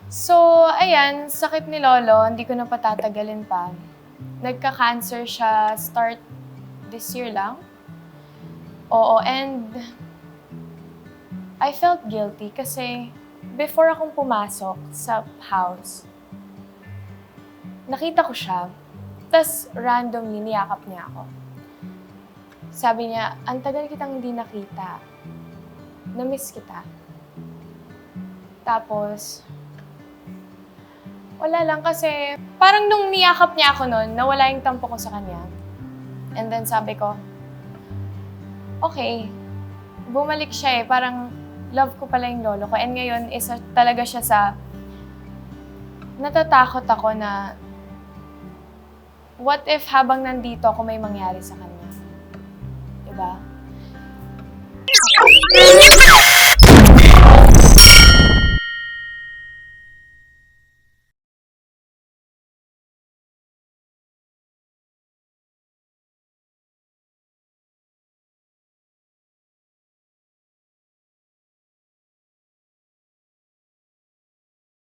So, ayan, sakit ni Lolo, hindi ko na patatagalin pa. Nagka-cancer siya start this year lang. Oo, and I felt guilty kasi before akong pumasok sa house, nakita ko siya, tas randomly niyakap niya ako. Sabi niya, ang tagal kitang hindi nakita. Na-miss kita. Tapos, wala lang kasi parang nung niyakap niya ako nun, nawala yung tampo ko sa kanya. And then sabi ko, okay, bumalik siya eh. Parang love ko pala yung lolo ko. And ngayon, isa talaga siya sa natatakot ako na what if habang nandito ako may mangyari sa kanya? Diba?